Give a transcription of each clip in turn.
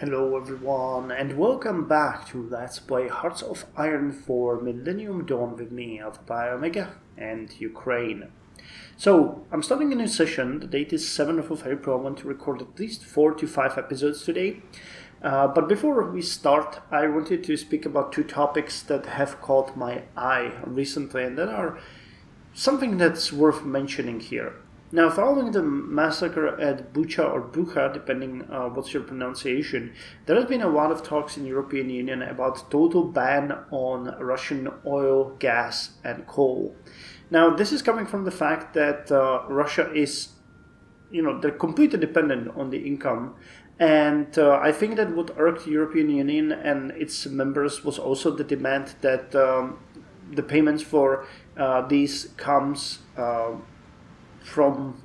Hello everyone, and welcome back to Let's Play Hearts of Iron 4 Millennium Dawn with me, Alpha Pi Omega, and Ukraine. So, I'm starting a new session. The date is 7th of April. I want to record at least 4 to 5 episodes today. But before we start, I wanted to speak about two topics that have caught my eye recently and that are something that's worth mentioning here. Now, following the massacre at Bucha or Bucha, depending what's your pronunciation, there has been a lot of talks in the European Union about total ban on Russian oil, gas, and coal. Now, this is coming from the fact that Russia is, they're completely dependent on the income. And I think that what irked the European Union and its members was also the demand that the payments for these comes from,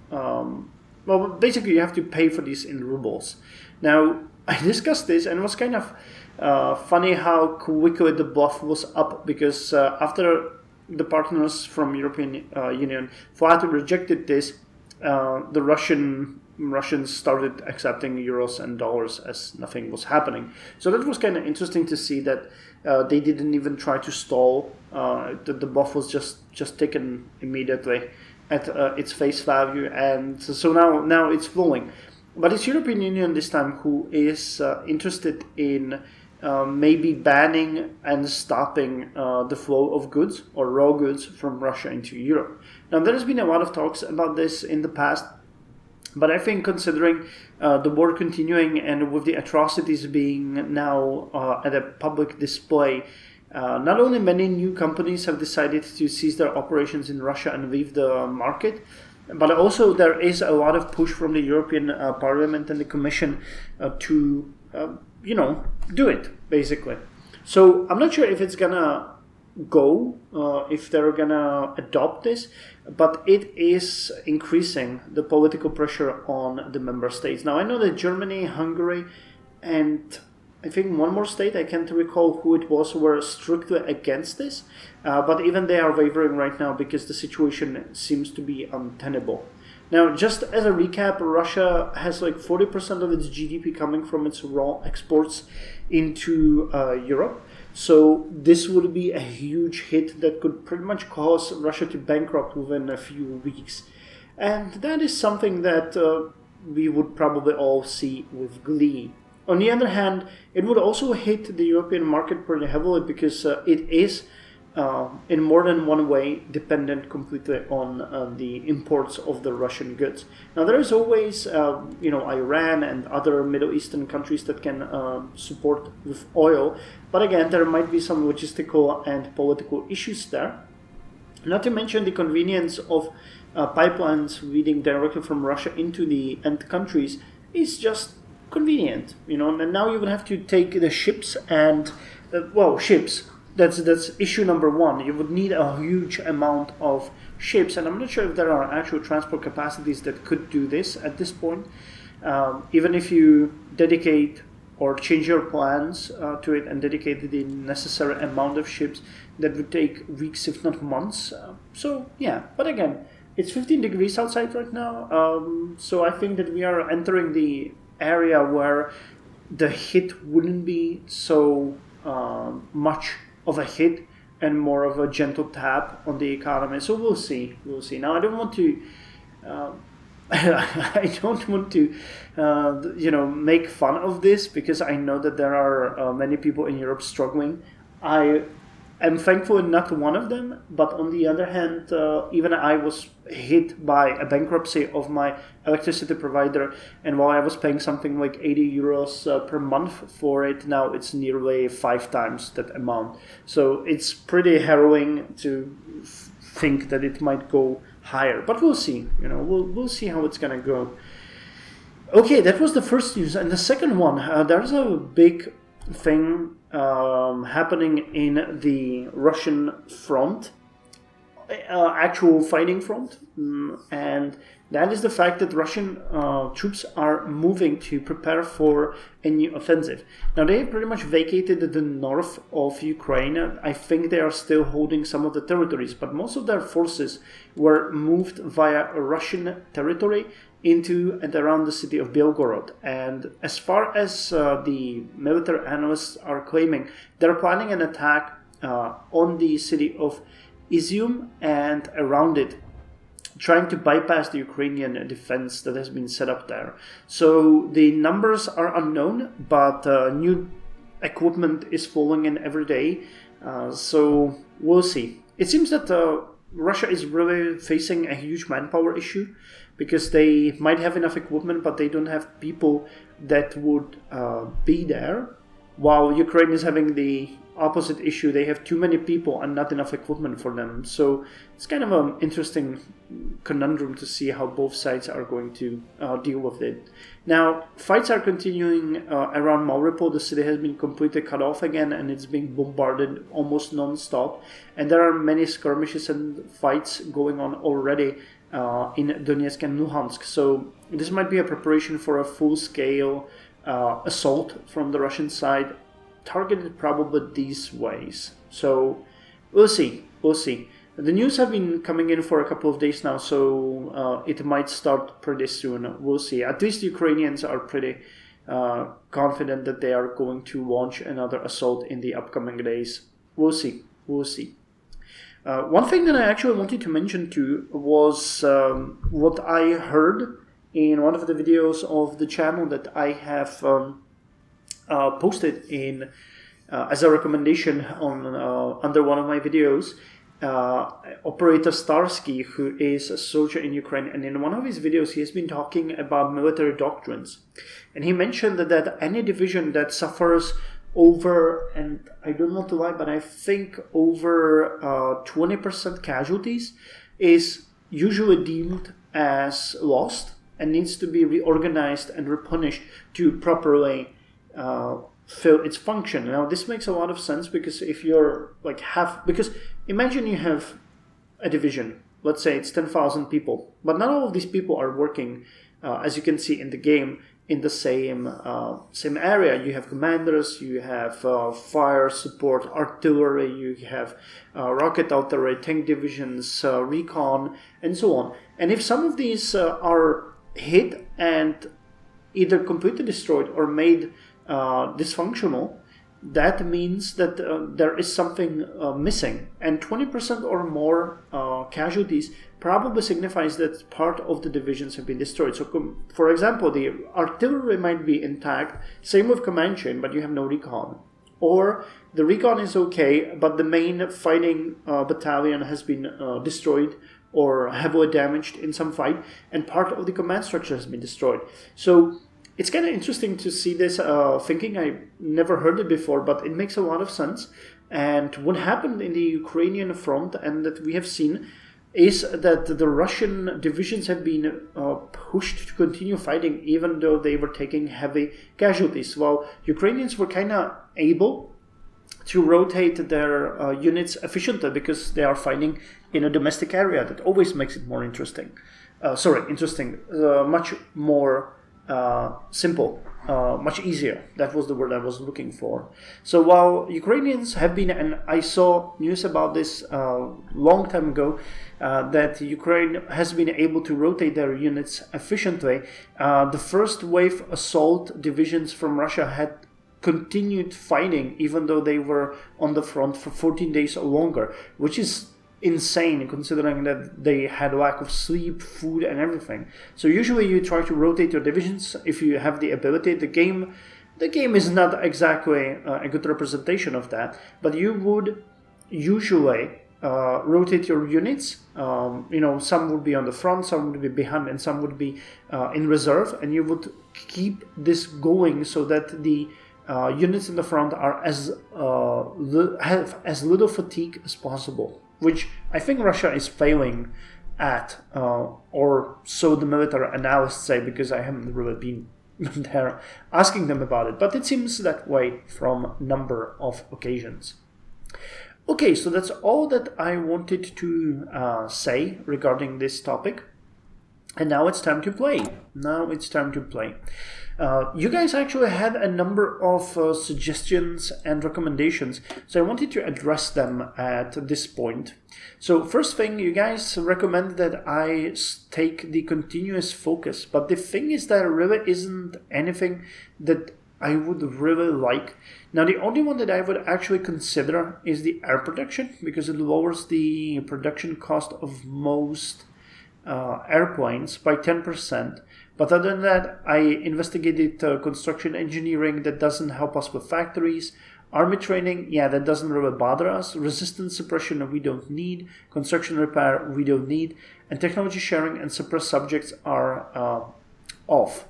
basically you have to pay for these in rubles. Now, I discussed this and it was kind of funny how quickly the bluff was up, because after the partners from European Union flatly rejected this, the Russians started accepting euros and dollars as nothing was happening. So that was kind of interesting to see that they didn't even try to stall. The bluff was just taken immediately at its face value, and so now it's flowing. But it's European Union this time who is interested in maybe banning and stopping the flow of goods or raw goods from Russia into Europe. Now, there has been a lot of talks about this in the past, but I think considering the war continuing and with the atrocities being now at a public display, not only many new companies have decided to cease their operations in Russia and leave the market, but also there is a lot of push from the European Parliament and the Commission to, do it, basically. So I'm not sure if it's gonna go, if they're gonna adopt this, but it is increasing the political pressure on the member states. Now, I know that Germany, Hungary, and I think one more state, I can't recall who it was, were strictly against this, but even they are wavering right now because the situation seems to be untenable. Now, just as a recap, Russia has like 40% of its GDP coming from its raw exports into Europe. So this would be a huge hit that could pretty much cause Russia to bankrupt within a few weeks. And that is something that we would probably all see with glee. On the other hand, it would also hit the European market pretty heavily because it is, in more than one way, dependent completely on the imports of the Russian goods. Now, there is always, Iran and other Middle Eastern countries that can support with oil. But again, there might be some logistical and political issues there. Not to mention the convenience of pipelines leading directly from Russia into the end countries is just convenient, and now you would have to take the ships and, ships. That's issue number one. You would need a huge amount of ships, and I'm not sure if there are actual transport capacities that could do this at this point. Even if you dedicate or change your plans to it and dedicate the necessary amount of ships, that would take weeks, if not months. But again, it's 15 degrees outside right now, so I think that we are entering the area where the hit wouldn't be so much of a hit and more of a gentle tap on the economy. So we'll see. Now, I don't want to make fun of this, because I know that there are many people in Europe struggling. I am thankfully not one of them, but on the other hand, even I was hit by a bankruptcy of my electricity provider, and while I was paying something like 80 euros per month for it, now it's nearly 5 times that amount. So it's pretty harrowing to think that it might go higher, but we'll see. We'll see how it's gonna go. Okay, that was the first news, and the second one, there's a big thing happening in the Russian front, actual fighting front, and that is the fact that Russian troops are moving to prepare for a new offensive. Now, they have pretty much vacated the north of Ukraine. I think they are still holding some of the territories, but most of their forces were moved via Russian territory into and around the city of Belgorod. And as far as the military analysts are claiming, they're planning an attack on the city of Izium and around it, trying to bypass the Ukrainian defense that has been set up there. So the numbers are unknown, but new equipment is falling in every day. So we'll see. It seems that Russia is really facing a huge manpower issue, because they might have enough equipment, but they don't have people that would be there, while Ukraine is having the opposite issue. They have too many people and not enough equipment for them. So it's kind of an interesting conundrum to see how both sides are going to deal with it. Now, fights are continuing around Mariupol. The city has been completely cut off again, and it's being bombarded almost non-stop. And there are many skirmishes and fights going on already in Donetsk and Luhansk. So this might be a preparation for a full-scale assault from the Russian side, targeted probably these ways. So we'll see. The news have been coming in for a couple of days now, so it might start pretty soon. We'll see. At least the Ukrainians are pretty confident that they are going to launch another assault in the upcoming days. We'll see. One thing that I actually wanted to mention too was what I heard in one of the videos of the channel that I have posted in as a recommendation on under one of my videos. Operator Starsky, who is a soldier in Ukraine, and in one of his videos he has been talking about military doctrines, and he mentioned that any division that suffers over, and I don't want to lie, but I think over 20% casualties is usually deemed as lost and needs to be reorganized and replenished to properly fill its function. Now, this makes a lot of sense, because if you're like because imagine you have a division, let's say it's 10,000 people, but not all of these people are working, as you can see in the game, in the same area. You have commanders, you have fire support, artillery, you have rocket artillery, tank divisions, recon, and so on. And if some of these are hit and either completely destroyed or made dysfunctional, that means that there is something missing, and 20% or more casualties probably signifies that part of the divisions have been destroyed. So, for example, the artillery might be intact, same with command chain, but you have no recon. Or the recon is okay, but the main fighting battalion has been destroyed or heavily damaged in some fight, and part of the command structure has been destroyed. So it's kind of interesting to see this thinking. I never heard it before, but it makes a lot of sense. And what happened in the Ukrainian front, and that we have seen, is that the Russian divisions have been pushed to continue fighting, even though they were taking heavy casualties, while Ukrainians were kind of able to rotate their units efficiently, because they are fighting in a domestic area. That always makes it more interesting. Much more simple, much easier. That was the word I was looking for. So while Ukrainians have been, and I saw news about this long time ago, that Ukraine has been able to rotate their units efficiently, the first wave assault divisions from Russia had continued fighting even though they were on the front for 14 days or longer, which is insane considering that they had lack of sleep, food, and everything. So usually you try to rotate your divisions if you have the ability. The game is not exactly a good representation of that, but you would usually rotate your units. Some would be on the front, some would be behind, and some would be in reserve, and you would keep this going so that the units in the front are have as little fatigue as possible, which I think Russia is failing at, or so the military analysts say, because I haven't really been there asking them about it, but it seems that way from a number of occasions. Okay, so that's all that I wanted to say regarding this topic. And now it's time to play. Now it's time to play. You guys actually had a number of suggestions and recommendations, so I wanted to address them at this point. So first thing, you guys recommend that I take the continuous focus, but the thing is that there really isn't anything that I would really like. Now the only one that I would actually consider is the air production, because it lowers the production cost of most airplanes by 10%. But other than that, I investigated construction engineering. That doesn't help us with factories. Army training, yeah, that doesn't really bother us. Resistance suppression, we don't need. Construction repair, we don't need. And technology sharing and suppressed subjects are off.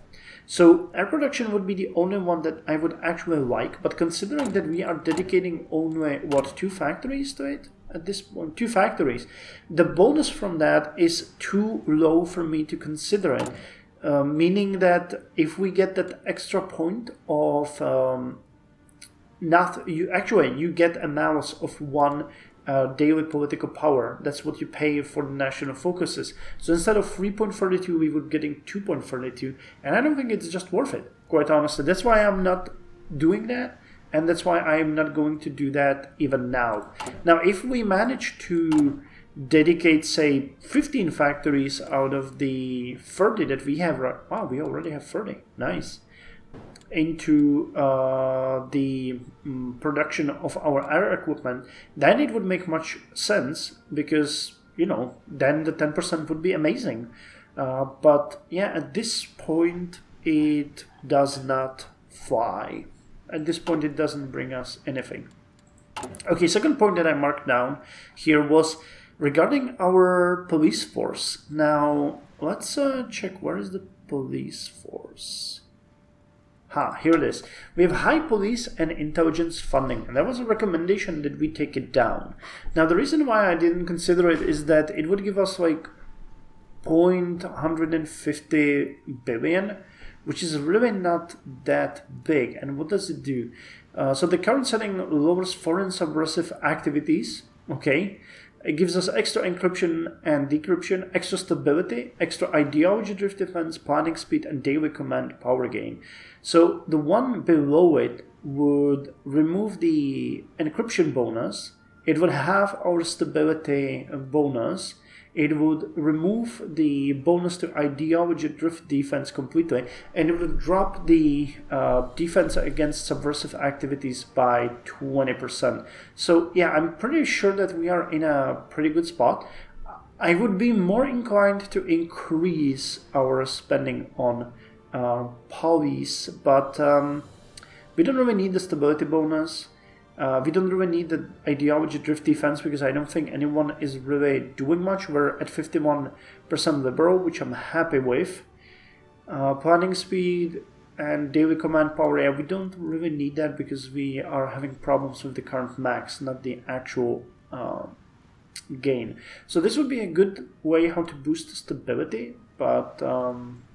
So air production would be the only one that I would actually like. But considering that we are dedicating only, 2 factories to it? At this point, 2 factories. The bonus from that is too low for me to consider it. Meaning that if we get that extra point of you get a malus of 1 daily political power. That's what you pay for the national focuses. So instead of 3.32, we would getting 2.32, and I don't think it's just worth it, quite honestly. That's why I'm not doing that, and that's why I'm not going to do that even now. Now, if we manage to dedicate, say, 15 factories out of the 30 that we have, wow, we already have 30, nice, into the production of our air equipment, then it would make much sense, because, then the 10% would be amazing. But yeah, at this point, it does not fly. At this point, it doesn't bring us anything. Okay, second point that I marked down here was regarding our police force. Now, let's check, where is the police force? Here it is. We have high police and intelligence funding, and that was a recommendation that we take it down. Now, the reason why I didn't consider it is that it would give us like 0.150 billion, which is really not that big. And what does it do? So the current setting lowers foreign subversive activities, okay? It gives us extra encryption and decryption, extra stability, extra ideology-driven defense, planning speed, and daily command power gain. So the one below it would remove the encryption bonus. It would have our stability bonus. It would remove the bonus to ideology-driven defense completely, and it would drop the defense against subversive activities by 20%. So yeah, I'm pretty sure that we are in a pretty good spot. I would be more inclined to increase our spending on police, but we don't really need the stability bonus. We don't really need the ideology drift defense, because I don't think anyone is really doing much. We're at 51% liberal, which I'm happy with. Planning speed and daily command power, yeah, we don't really need that, because we are having problems with the current max, not the actual gain. So this would be a good way how to boost stability, but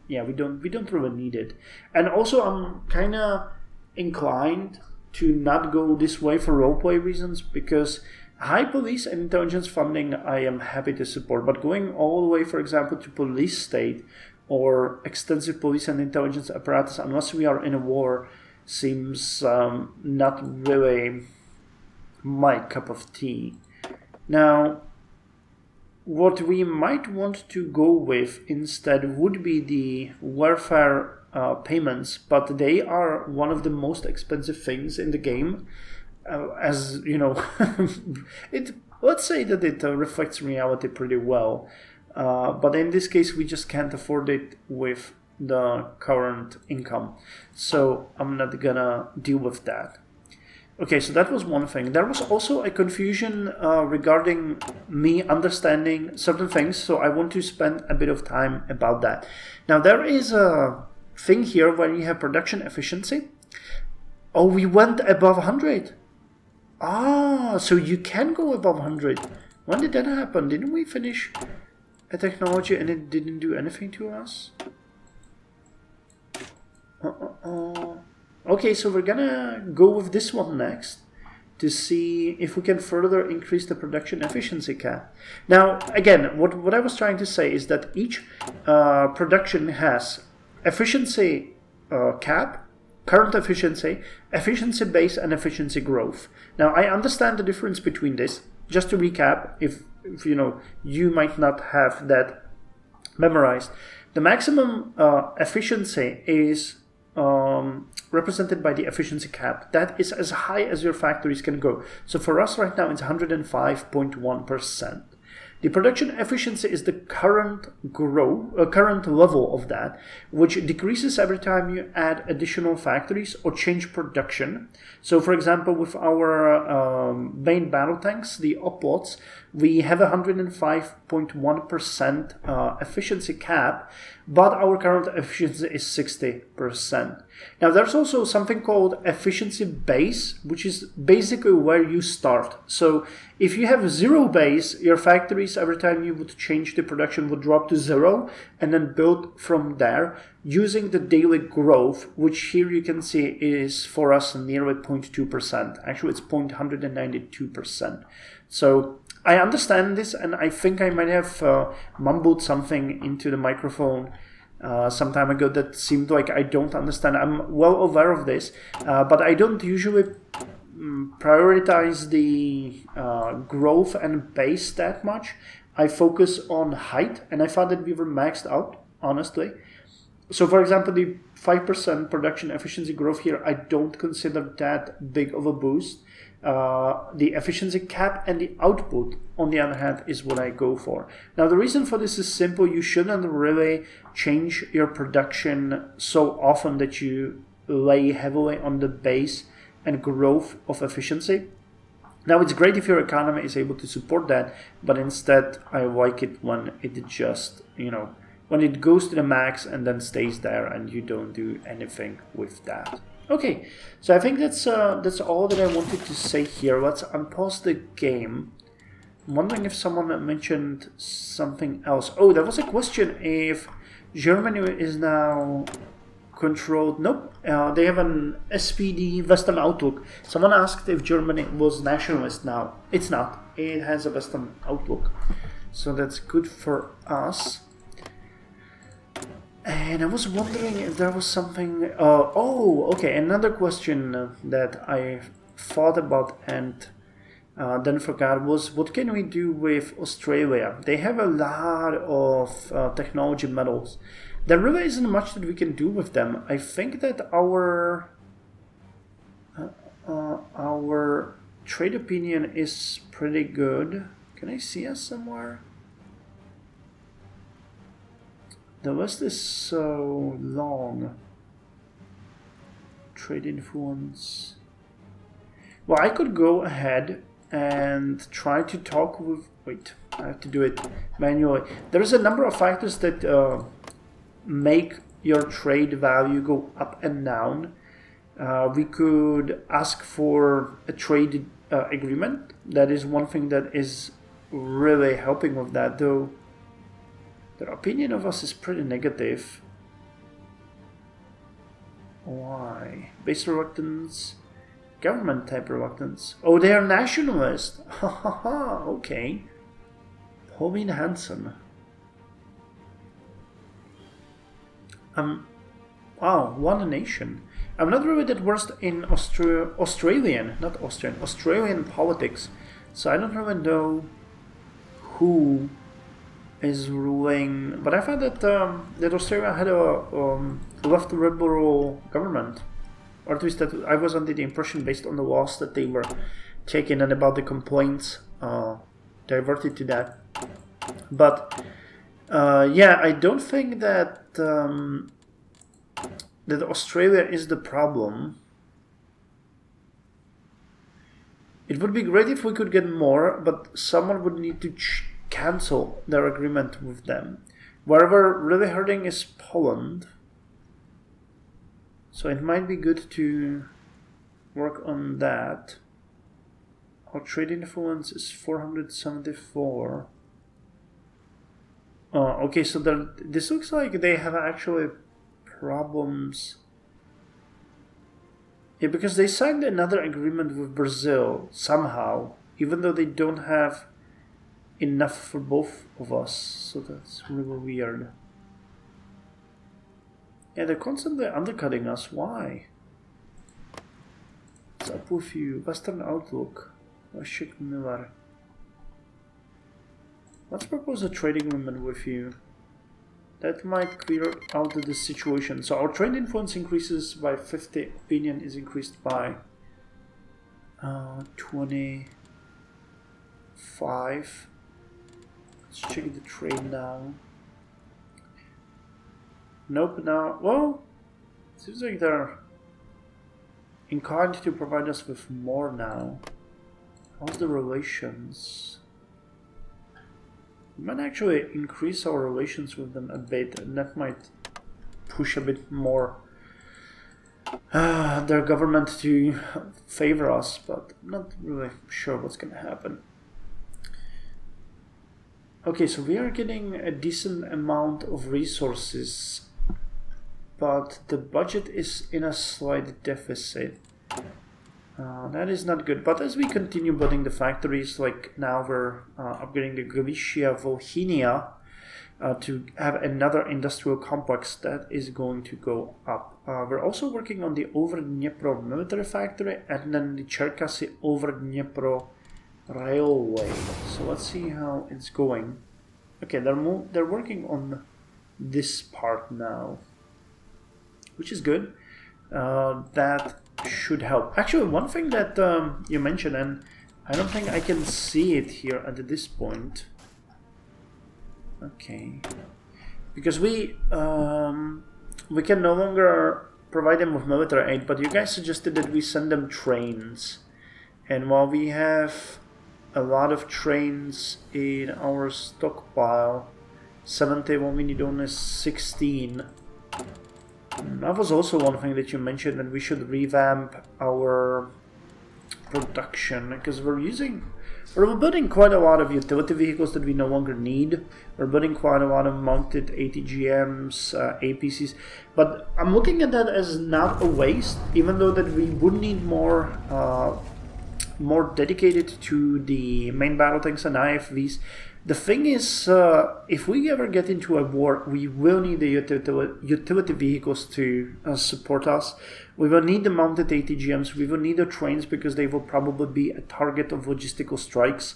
yeah, we don't really need it. And also, I'm kind of inclined to not go this way for roleplay reasons, because high police and intelligence funding I am happy to support, but going all the way, for example, to police state or extensive police and intelligence apparatus, unless we are in a war, seems not really my cup of tea. Now, what we might want to go with instead would be the warfare payments, but they are one of the most expensive things in the game. As you know, let's say that it reflects reality pretty well. But in this case, we just can't afford it with the current income. So I'm not gonna deal with that. Okay, so that was one thing. There was also a confusion regarding me understanding certain things, so I want to spend a bit of time about that. Now, there is a thing here where you have production efficiency. Oh, we went above 100. So you can go above 100. When did that happen? Didn't we finish a technology and it didn't do anything to us? Okay, so we're gonna go with this one next to see if we can further increase the production efficiency cap. Now, again, what I was trying to say is that each production has efficiency cap, current efficiency, efficiency base, and efficiency growth. Now, I understand the difference between this. Just to recap, if you know, you might not have that memorized. The maximum efficiency is represented by the efficiency cap. That is as high as your factories can go. So for us right now, it's 105.1%. The production efficiency is the current level of that, which decreases every time you add additional factories or change production. So, for example, with our main battle tanks, the Oplots, we have a 105.1% efficiency cap, but our current efficiency is 60%. Now, there's also something called efficiency base, which is basically where you start. So, if you have 0 base, your factories, every time you would change the production, would drop to 0 and then build from there using the daily growth, which here you can see is for us nearly 0.2%. Actually, it's 0.192%. So I understand this, and I think I might have mumbled something into the microphone some time ago that seemed like I don't understand. I'm well aware of this, but I don't usually prioritize the growth and base that much. I focus on height, and I found that we were maxed out, honestly. So, for example, the 5% production efficiency growth here, I don't consider that big of a boost. The efficiency cap and the output, on the other hand, is what I go for. Now, the reason for this is simple. You shouldn't really change your production so often that you lay heavily on the base and growth of efficiency. Now, it's great if your economy is able to support that, but instead I like it when it just, when it goes to the max and then stays there and you don't do anything with that. Okay, so I think that's all that I wanted to say here. Let's unpause the game. I'm wondering if someone mentioned something else. Oh, there was a question if Germany is now controlled. Nope, they have an SPD Western outlook. Someone asked if Germany was nationalist now. It's not. It has a Western outlook. So that's good for us. And I was wondering if there was something... okay, another question that I thought about and then forgot was, what can we do with Australia? They have a lot of technology medals. There really isn't much that we can do with them. I think that our trade opinion is pretty good. Can I see us somewhere? The list is so long. Trade influence. Well, I could go ahead and try to talk with... Wait, I have to do it manually. There is a number of factors that make your trade value go up and down. We could ask for a trade agreement. That is one thing that is really helping with that, though their opinion of us is pretty negative. Why? Base reluctance, government type reluctance. Oh, they are nationalist. Ha ha ha, okay. Pauline Hanson. Wow, One Nation. I'm not really that versed in Australian politics, so I don't really know who is ruling. But I found that that Australia had a left liberal government, or at least that I was under the impression based on the laws that they were taking and about the complaints diverted to that. But yeah, I don't think that that Australia is the problem. It would be great if we could get more, but someone would need to cancel their agreement with them. Wherever really hurting is Poland. So it might be good to work on that. Our trade influence is 474. Okay, so this looks like they have actually problems Yeah, because they signed another agreement with Brazil somehow, even though they don't have enough for both of us. So that's really weird. Yeah, they're constantly undercutting us. Why? What's up with you? Western Outlook. Ashik Miller. Let's propose a trading agreement with you. That might clear out the situation. So our trade influence increases by 50. Opinion is increased by 25. Let's check the trade now. Nope, now. Well, seems like they're inclined to provide us with more now. How's the relations? We might actually increase our relations with them a bit, and that might push a bit more their government to favor us, but I'm not really sure what's going to happen. Okay, so we are getting a decent amount of resources, but the budget is in a slight deficit. That is not good, but as we continue building the factories, like now we're upgrading the Galicia Volhynia to have another industrial complex, that is going to go up. We're also working on the Over-Dnipro military factory and then the Cherkasy Over-Dnipro railway. So let's see how it's going. Okay, they're working on this part now, which is good. That should help. Actually, one thing that you mentioned, and I don't think I can see it here at this point. Okay, because we can no longer provide them with military aid, but you guys suggested that we send them trains, and while we have a lot of trains in our stockpile, 70, what we need only 16. That was also one thing that you mentioned, that we should revamp our production, because we're building quite a lot of utility vehicles that we no longer need. We're building quite a lot of mounted ATGMs, APCs, but I'm looking at that as not a waste, even though that we would need more dedicated to the main battle tanks and IFVs. The thing is, if we ever get into a war, we will need the utility vehicles to support us. We will need the mounted ATGMs. We will need the trains, because they will probably be a target of logistical strikes.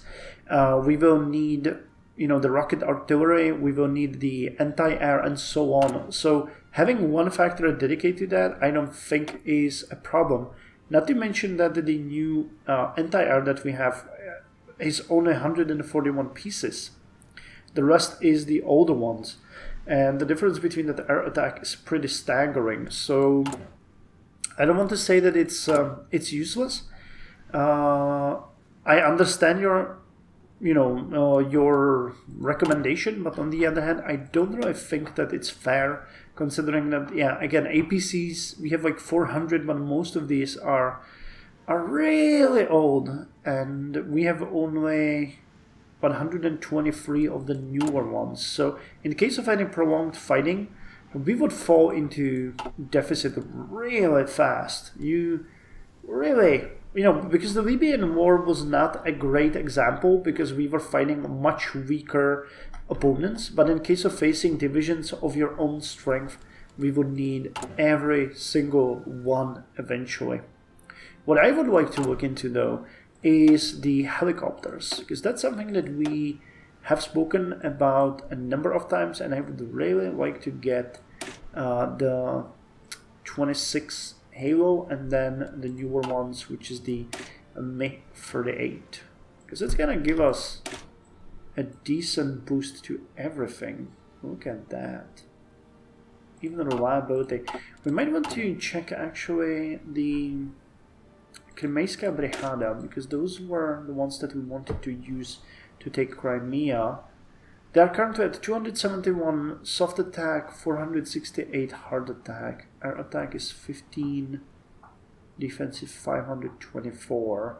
We will need, the rocket artillery. We will need the anti-air and so on. So having one factory dedicated to that, I don't think is a problem. Not to mention that the new anti-air that we have is only 141 pieces. The rest is the older ones, and the difference between that air attack is pretty staggering. So I don't want to say that it's useless. I understand your recommendation, but on the other hand, I don't really think that it's fair, considering that, yeah, again, APCs, we have like 400, but most of these are really old, and we have only 123 of the newer ones. So in case of any prolonged fighting, we would fall into deficit really fast. Because the Libyan war was not a great example, because we were fighting much weaker opponents, but in case of facing divisions of your own strength, we would need every single one eventually. What I would like to look into, though, is the helicopters, because that's something that we have spoken about a number of times, and I would really like to get the 26 Halo and then the newer ones, which is the MiG-38, because it's going to give us a decent boost to everything. Look at that. Even the reliability. We might want to check actually the Krymska Brigada, because those were the ones that we wanted to use to take Crimea. They are currently at 271 soft attack, 468 hard attack. Air attack is 15, defensive 524.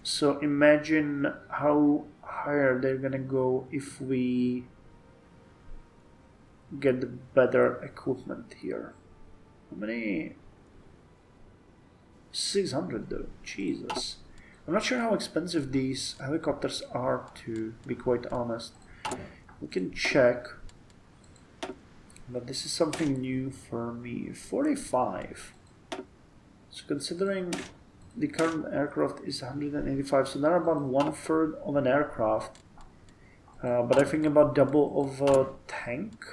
So imagine how higher they're gonna go if we get the better equipment here. How many 600 though, Jesus. I'm not sure how expensive these helicopters are, to be quite honest. We can check. But this is something new for me. 45. So considering the current aircraft is 185, so they're about 1/3 of an aircraft. But I think about double of a tank.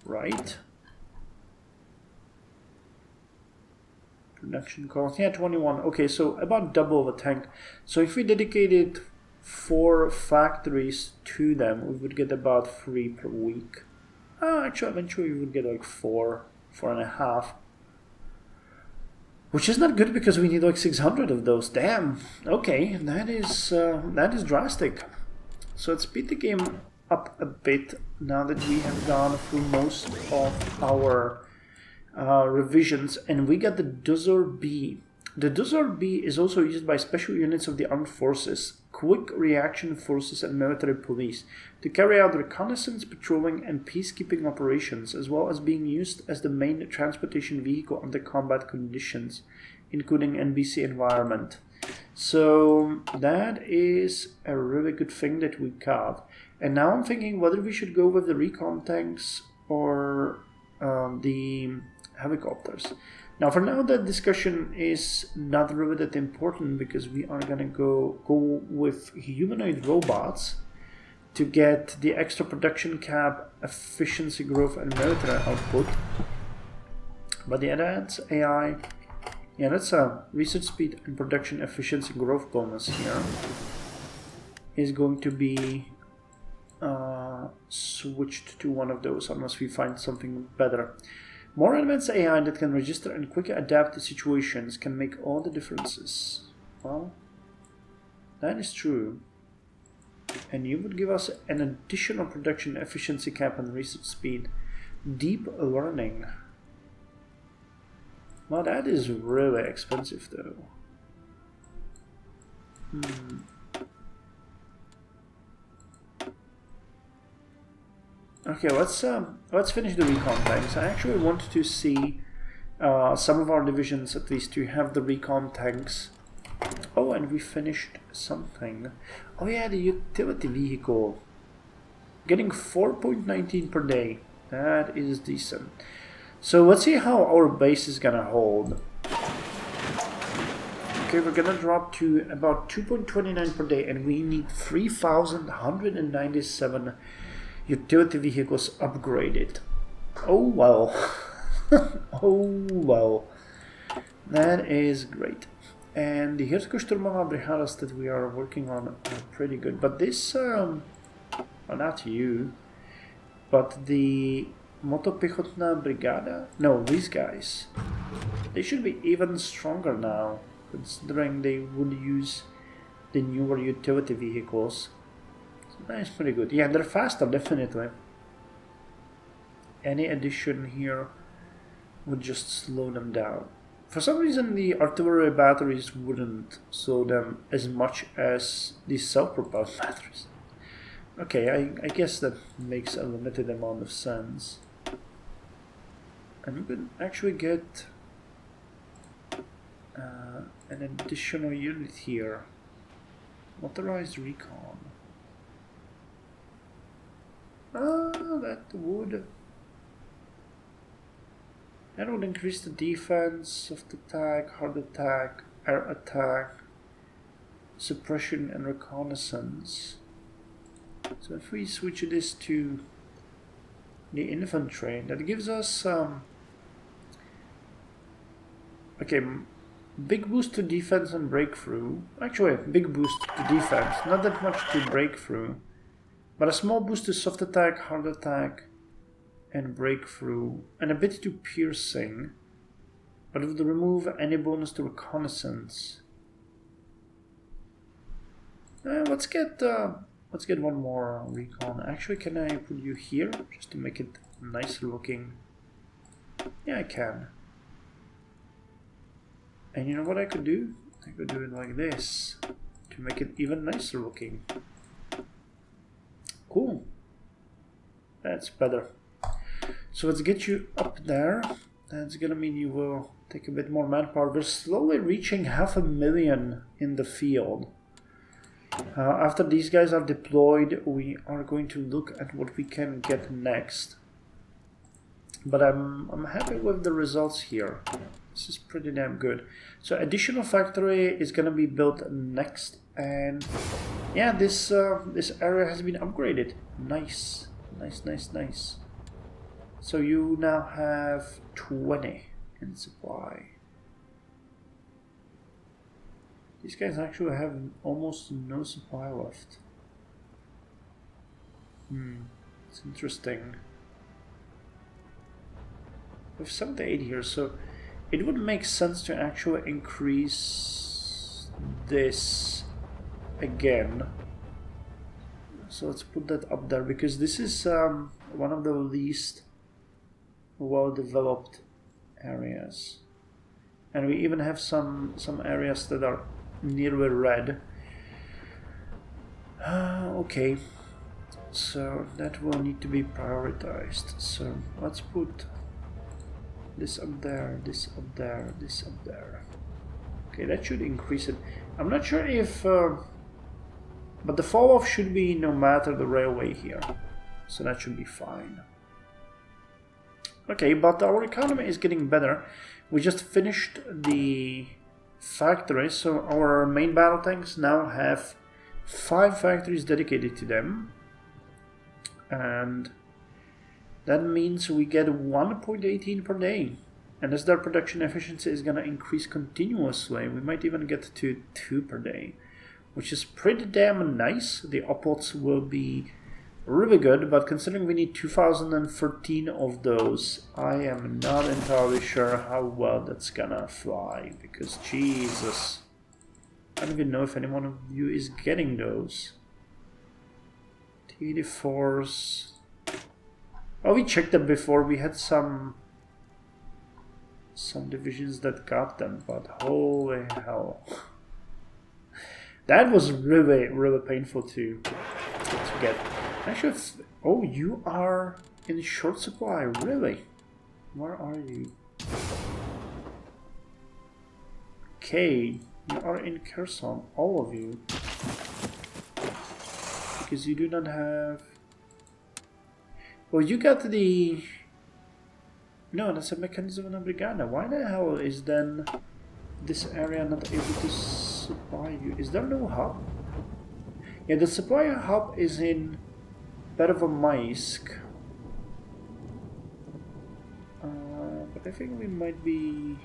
Right? Production cost, yeah, 21. Okay, so about double of a tank. So if we dedicated 4 factories to them, we would get about 3 per week. Actually, eventually we would get like 4.5. Which is not good because we need like 600 of those. Damn. Okay, that is drastic. So let's speed the game up a bit now that we have gone through most of our revisions, and we got the Dozor B. The Dozor B is also used by special units of the armed forces, quick reaction forces, and military police to carry out reconnaissance, patrolling, and peacekeeping operations, as well as being used as the main transportation vehicle under combat conditions, including NBC environment. So that is a really good thing that we got. And now I'm thinking whether we should go with the recon tanks or the helicopters. Now, for now, that discussion is not really that important because we are gonna go with humanoid robots to get the extra production cap, efficiency growth, and military output. But the advanced AI, yeah, that's a research speed and production efficiency growth bonus here, is going to be switched to one of those unless we find something better. More advanced AI that can register and quickly adapt to situations can make all the differences. Well, that is true. And you would give us an additional production efficiency cap and research speed. Deep learning. Well, that is really expensive though. Okay, let's finish the recon tanks. I actually want to see some of our divisions at least to have the recon tanks. Oh, and we finished something. Oh yeah, the utility vehicle. Getting 4.19 per day. That is decent. So let's see how our base is gonna hold. Okay, we're gonna drop to about 2.29 per day, and we need 3,197 utility vehicles upgraded. Oh well. Oh well. That is great. And the Hirsko-Sturmová brigadas that we are working on are pretty good. But this, well, not you, but the Motopichotna Brigada? No, these guys. They should be even stronger now, considering they would use the newer utility vehicles. That is pretty good. Yeah, they're faster, definitely. Any addition here would just slow them down. For some reason, the artillery batteries wouldn't slow them as much as the self-propelled batteries. Okay, I guess that makes a limited amount of sense. And you can actually get an additional unit here. Motorized recon. That would increase the defense, soft attack, hard attack, air attack, suppression, and reconnaissance. So if we switch this to the infantry, that gives us okay, big boost to defense and breakthrough. Actually, big boost to defense, not that much to breakthrough. But a small boost to soft attack, hard attack, and breakthrough, and a bit to piercing, but it would remove any bonus to reconnaissance. Let's get one more recon. Actually, can I put you here just to make it nicer looking? Yeah, I can. And you know what I could do? I could do it like this to make it even nicer looking. Cool. That's better. So let's get you up there. that's gonna mean you will take a bit more manpower. We're slowly reaching 500,000 in the field. After these guys are deployed, we are going to look at what we can get next. But I'm happy with the results here. This is pretty damn good. So additional factory is gonna be built next, and yeah, this area has been upgraded. Nice, nice, nice, nice. So you now have 20 in supply. These guys actually have almost no supply left. It's interesting. We have 78 here, so it would make sense to actually increase this again. So let's put that up there, because this is one of the least well-developed areas. And we even have some areas that are nearly red. Okay, so that will need to be prioritized. So let's put this up there, this up there, this up there. Okay, that should increase it. I'm not sure if but the fall off should be no matter the railway here, so that should be fine. Okay, but our economy is getting better. We just finished the factory, so our main battle tanks now have 5 factories dedicated to them, and that means we get 1.18 per day. And as their production efficiency is going to increase continuously, we might even get to 2 per day, which is pretty damn nice. The outputs will be really good, but considering we need 2013 of those, I am not entirely sure how well that's gonna fly, because Jesus, I don't even know if any one of you is getting those. T-84s. Oh, we checked them before. We had some divisions that got them, but holy hell. That was really, really painful to get. Actually, oh, you are in short supply, really? Where are you? Okay, you are in Kherson, all of you. Because you do not have... Well, you got the... No, that's a mechanism in a brigada. Why the hell is then this area not able to supply you? Is there no hub? Yeah, the supply hub is in Pervomaisk. But I think we might be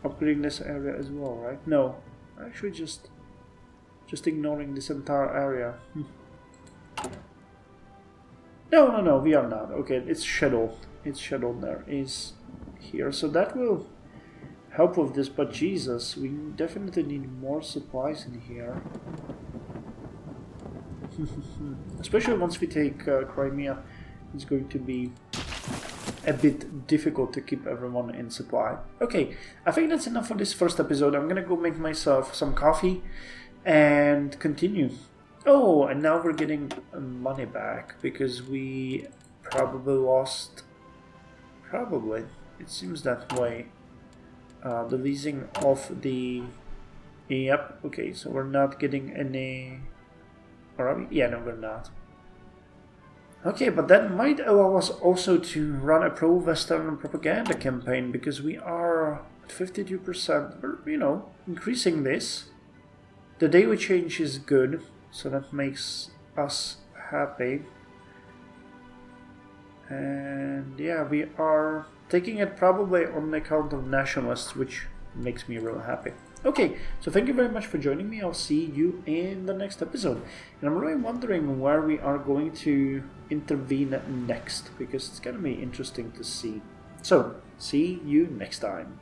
upgrading this area as well, right? No, actually just ignoring this entire area. No, we are not. Okay, it's scheduled. It's scheduled there. Is here, so that will help with this. But Jesus, we definitely need more supplies in here. Especially once we take Crimea, it's going to be a bit difficult to keep everyone in supply. Okay, I think that's enough for this first episode. I'm gonna go make myself some coffee and continue. Oh, and now we're getting money back because we probably lost... Probably. It seems that way. The leasing of the... Yep, okay, so we're not getting any... Or are we? Yeah, no, we're not. Okay, but that might allow us also to run a pro-Western propaganda campaign, because we are at 52%. We're, you know, increasing this. The daily change is good, so that makes us happy. And yeah, we are taking it probably on account of nationalists, which makes me real happy. Okay, so thank you very much for joining me. I'll see you in the next episode. And I'm really wondering where we are going to intervene next, because it's going to be interesting to see. So, see you next time.